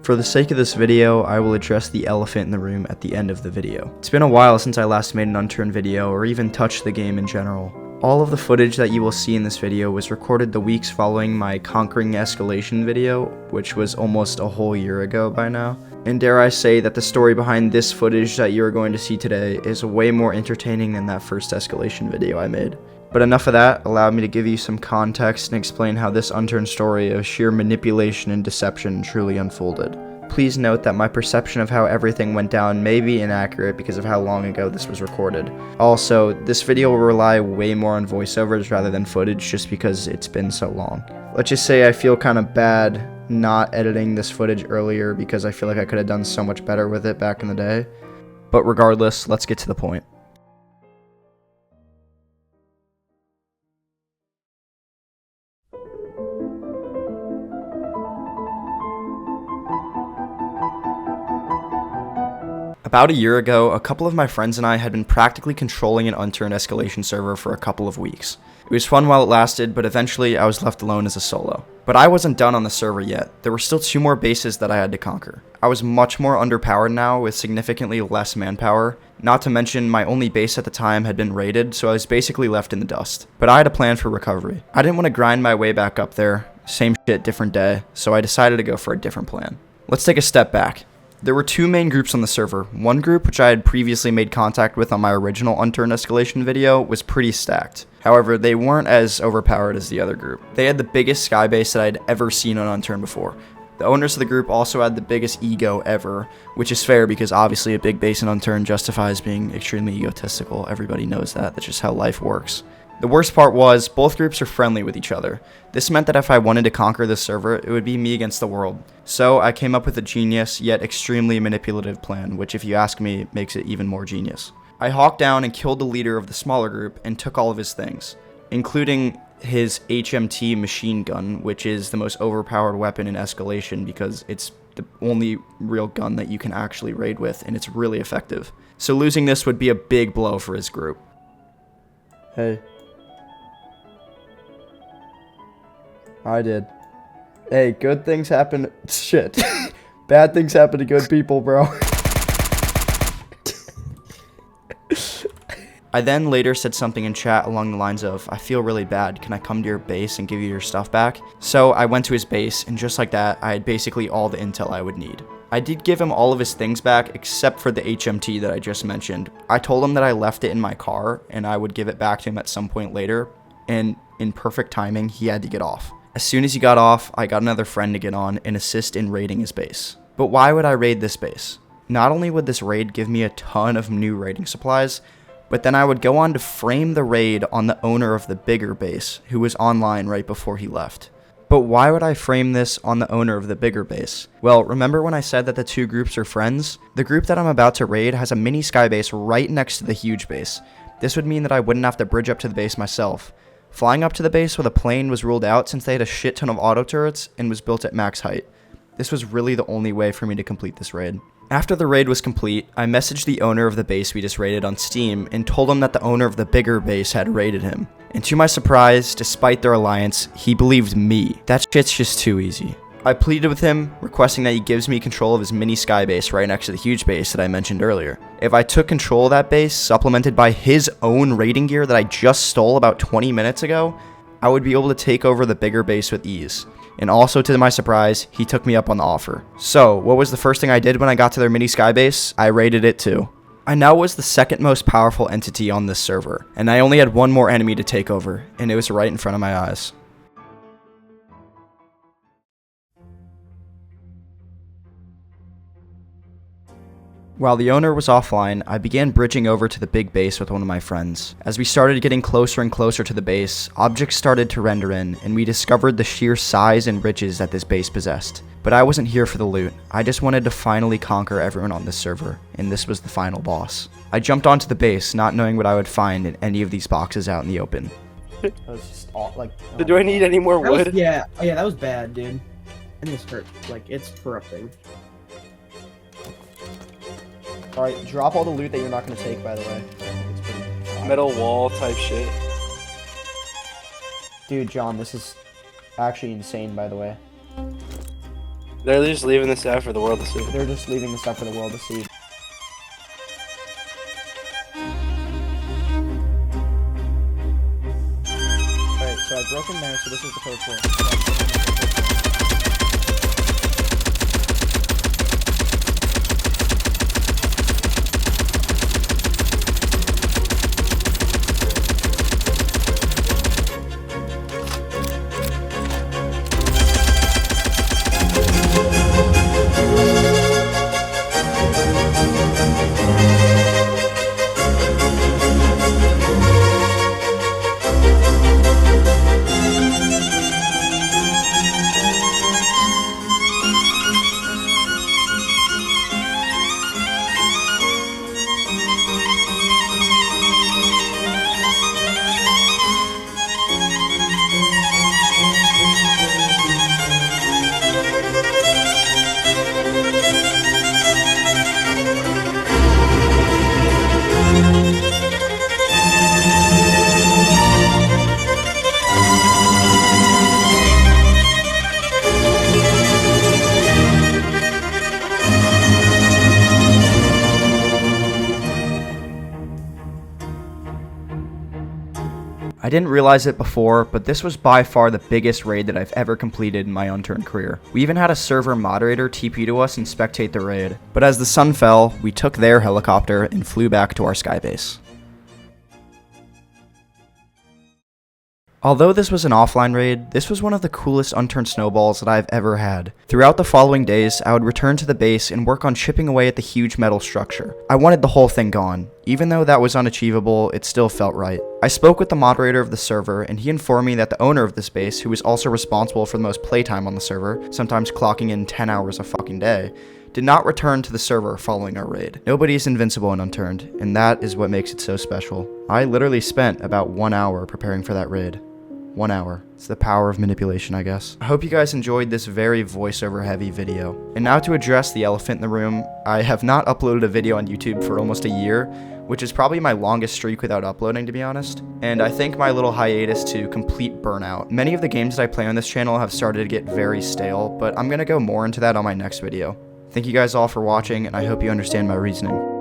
For the sake of this video, I will address the elephant in the room at the end of the video. It's been a while since I last made an Unturned video or even touched the game in general. All of the footage that you will see in this video was recorded the weeks following my Conquering Escalation video, which was almost a whole year ago by now. And dare I say that the story behind this footage that you are going to see today is way more entertaining than that first Escalation video I made. But enough of that, allow me to give you some context and explain how this Unturned story of sheer manipulation and deception truly unfolded. Please note that my perception of how everything went down may be inaccurate because of how long ago this was recorded. Also, this video will rely way more on voiceovers rather than footage just because it's been so long. Let's just say I feel kind of bad not editing this footage earlier because I feel like I could have done so much better with it back in the day. But regardless, let's get to the point. About a year ago, a couple of my friends and I had been practically controlling an Unturned Escalation server for a couple of weeks. It was fun while it lasted, but eventually I was left alone as a solo. But I wasn't done on the server yet. There were still 2 more bases that I had to conquer. I was much more underpowered now with significantly less manpower, not to mention my only base at the time had been raided, so I was basically left in the dust. But I had a plan for recovery. I didn't want to grind my way back up there, same shit, different day, so I decided to go for a different plan. Let's take a step back. There were 2 main groups on the server. One group, which I had previously made contact with on my original Unturned Escalation video, was pretty stacked. However, they weren't as overpowered as the other group. They had the biggest sky base that I'd ever seen on Unturned before. The owners of the group also had the biggest ego ever, which is fair because obviously a big base in Unturned justifies being extremely egotistical. Everybody knows that. That's just how life works. The worst part was, both groups are friendly with each other. This meant that if I wanted to conquer this server, it would be me against the world. So I came up with a genius, yet extremely manipulative plan, which if you ask me, makes it even more genius. I hawked down and killed the leader of the smaller group and took all of his things, including his HMT machine gun, which is the most overpowered weapon in Escalation because it's the only real gun that you can actually raid with, and it's really effective. So losing this would be a big blow for his group. Hey. I did. Hey, good things happen. Shit. Bad things happen to good people, bro. I then later said something in chat along the lines of, I feel really bad, can I come to your base and give you your stuff back? So I went to his base, and just like that, I had basically all the intel I would need. I did give him all of his things back, except for the HMT that I just mentioned. I told him that I left it in my car, and I would give it back to him at some point later, and in perfect timing, he had to get off. As soon as he got off, I got another friend to get on and assist in raiding his base. But why would I raid this base? Not only would this raid give me a ton of new raiding supplies, but then I would go on to frame the raid on the owner of the bigger base, who was online right before he left. But why would I frame this on the owner of the bigger base? Well, remember when I said that the 2 groups are friends? The group that I'm about to raid has a mini sky base right next to the huge base. This would mean that I wouldn't have to bridge up to the base myself. Flying up to the base with a plane was ruled out since they had a shit ton of auto turrets and was built at max height. This was really the only way for me to complete this raid. After the raid was complete, I messaged the owner of the base we just raided on Steam and told him that the owner of the bigger base had raided him. And to my surprise, despite their alliance, he believed me. That shit's just too easy. I pleaded with him, requesting that he gives me control of his mini sky base right next to the huge base that I mentioned earlier. If I took control of that base, supplemented by his own raiding gear that I just stole about 20 minutes ago, I would be able to take over the bigger base with ease. And also, to my surprise, he took me up on the offer. So, what was the first thing I did when I got to their mini sky base? I raided it too. I now was the second most powerful entity on this server, and I only had one more enemy to take over, and it was right in front of my eyes. While the owner was offline, I began bridging over to the big base with one of my friends. As we started getting closer and closer to the base, objects started to render in, and we discovered the sheer size and riches that this base possessed. But I wasn't here for the loot. I just wanted to finally conquer everyone on this server, and this was the final boss. I jumped onto the base, not knowing what I would find in any of these boxes out in the open. That was just all, like... So do I need any more wood? Yeah, that was bad, dude. And this hurt. Like, it's corrupting. Alright, drop all the loot that you're not going to take, by the way. It's pretty Metal wall type shit. Dude, John, this is actually insane, by the way. They're just leaving this out for the world to see. They're just leaving this up for the world to see. Alright, so I broke in there, so this is the code for it. I didn't realize it before, but this was by far the biggest raid that I've ever completed in my Unturned career. We even had a server moderator TP to us and spectate the raid. But as the sun fell, we took their helicopter and flew back to our skybase. Although this was an offline raid, this was one of the coolest Unturned snowballs that I've ever had. Throughout the following days, I would return to the base and work on chipping away at the huge metal structure. I wanted the whole thing gone. Even though that was unachievable, it still felt right. I spoke with the moderator of the server, and he informed me that the owner of this base, who was also responsible for the most playtime on the server, sometimes clocking in 10 hours a fucking day, did not return to the server following our raid. Nobody is invincible in Unturned, and that is what makes it so special. I literally spent about 1 hour preparing for that raid. 1 hour. It's the power of manipulation, I guess. I hope you guys enjoyed this very voiceover heavy video. And now to address the elephant in the room, I have not uploaded a video on YouTube for almost a year, which is probably my longest streak without uploading, to be honest. And I think my little hiatus to complete burnout. Many of the games that I play on this channel have started to get very stale, but I'm gonna go more into that on my next video. Thank you guys all for watching, and I hope you understand my reasoning.